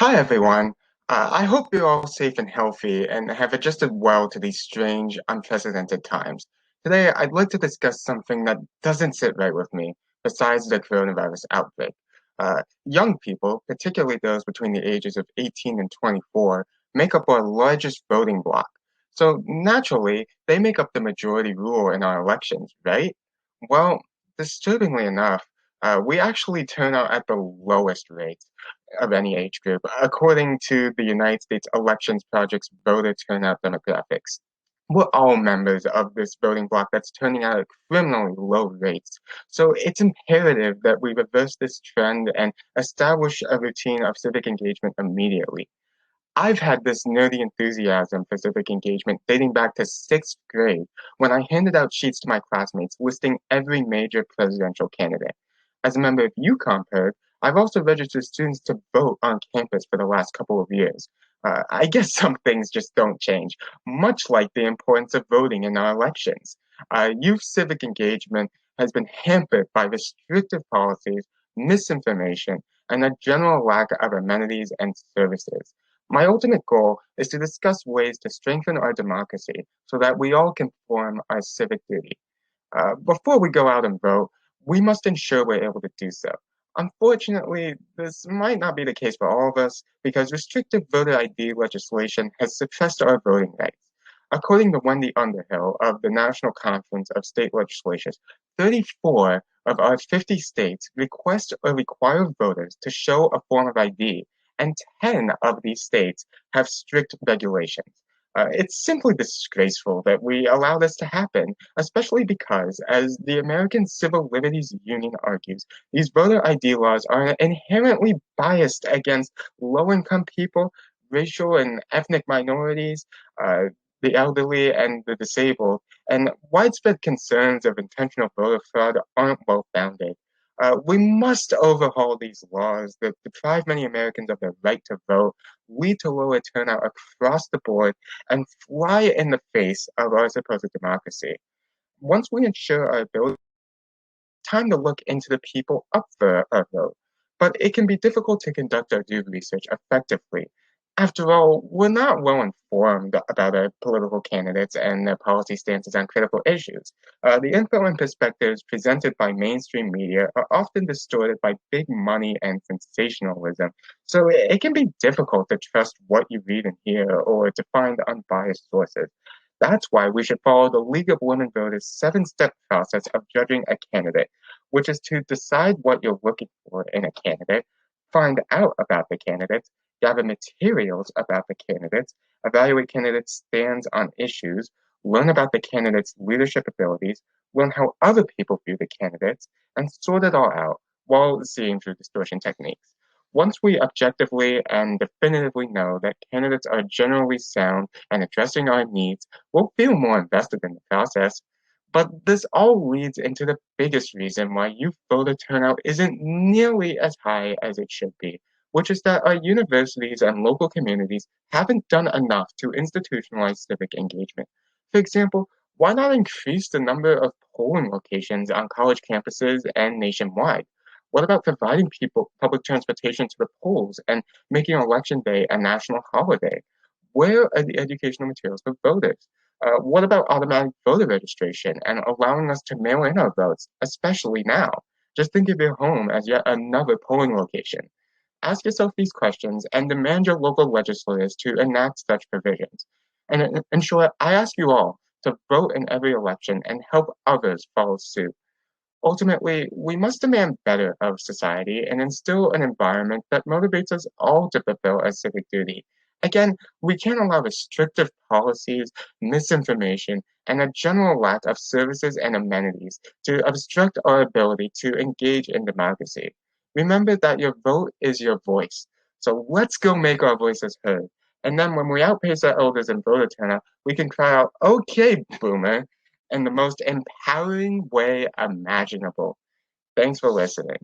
Hi, everyone. I hope you're all safe and healthy and have adjusted well to these strange, unprecedented times. Today, I'd like to discuss something that doesn't sit right with me, besides the coronavirus outbreak. Young people, particularly those between the ages of 18 and 24, make up our largest voting bloc. So naturally, they make up the majority rule in our elections, right? Well, disturbingly enough, we actually turn out at the lowest rate of any age group, according to the United States Elections Project's voter turnout demographics. We're all members of this voting bloc that's turning out at criminally low rates. So it's imperative that we reverse this trend and establish a routine of civic engagement immediately. I've had this nerdy enthusiasm for civic engagement dating back to sixth grade when I handed out sheets to my classmates listing every major presidential candidate. As a member of UConn, I've also registered students to vote on campus for the last couple of years. I guess some things just don't change, much like the importance of voting in our elections. Youth civic engagement has been hampered by restrictive policies, misinformation, and a general lack of amenities and services. My ultimate goal is to discuss ways to strengthen our democracy so that we all can perform our civic duty. Before we go out and vote, we must ensure we're able to do so. Unfortunately, this might not be the case for all of us because restrictive voter ID legislation has suppressed our voting rights. According to Wendy Underhill of the National Conference of State Legislatures, 34 of our 50 states request or require voters to show a form of ID, and 10 of these states have strict regulations. It's simply disgraceful that we allow this to happen, especially because, as the American Civil Liberties Union argues, these voter ID laws are inherently biased against low income people, racial and ethnic minorities, the elderly, and the disabled, and widespread concerns of intentional voter fraud aren't well founded. We must overhaul these laws that deprive many Americans of their right to vote, lead to lower turnout across the board, and fly in the face of our supposed democracy. Once we ensure our ability, time to look into the people up for a vote. But it can be difficult to conduct our due research effectively. After all, we're not well informed about our political candidates and their policy stances on critical issues. The info and perspectives presented by mainstream media are often distorted by big money and sensationalism, so it can be difficult to trust what you read and hear or to find unbiased sources. That's why we should follow the League of Women Voters seven-step process of judging a candidate, which is to decide what you're looking for in a candidate, find out about the candidates, gather materials about the candidates, evaluate candidates' stands on issues, learn about the candidates' leadership abilities, learn how other people view the candidates, and sort it all out while seeing through distortion techniques. Once we objectively and definitively know that candidates are generally sound and addressing our needs, we'll feel more invested in the process. But this all leads into the biggest reason why youth voter turnout isn't nearly as high as it should be, which is that our universities and local communities haven't done enough to institutionalize civic engagement. For example, why not increase the number of polling locations on college campuses and nationwide? What about providing people public transportation to the polls and making election day a national holiday? Where are the educational materials for voters? What about automatic voter registration and allowing us to mail in our votes, especially now? Just think of your home as yet another polling location. Ask yourself these questions and demand your local legislators to enact such provisions. And in short, I ask you all to vote in every election and help others follow suit. Ultimately, we must demand better of society and instill an environment that motivates us all to fulfill our civic duty. Again, we can't allow restrictive policies, misinformation, and a general lack of services and amenities to obstruct our ability to engage in democracy. Remember that your vote is your voice. So let's go make our voices heard. And then when we outpace our elders in voter turnout, we can cry out, okay, boomer, in the most empowering way imaginable. Thanks for listening.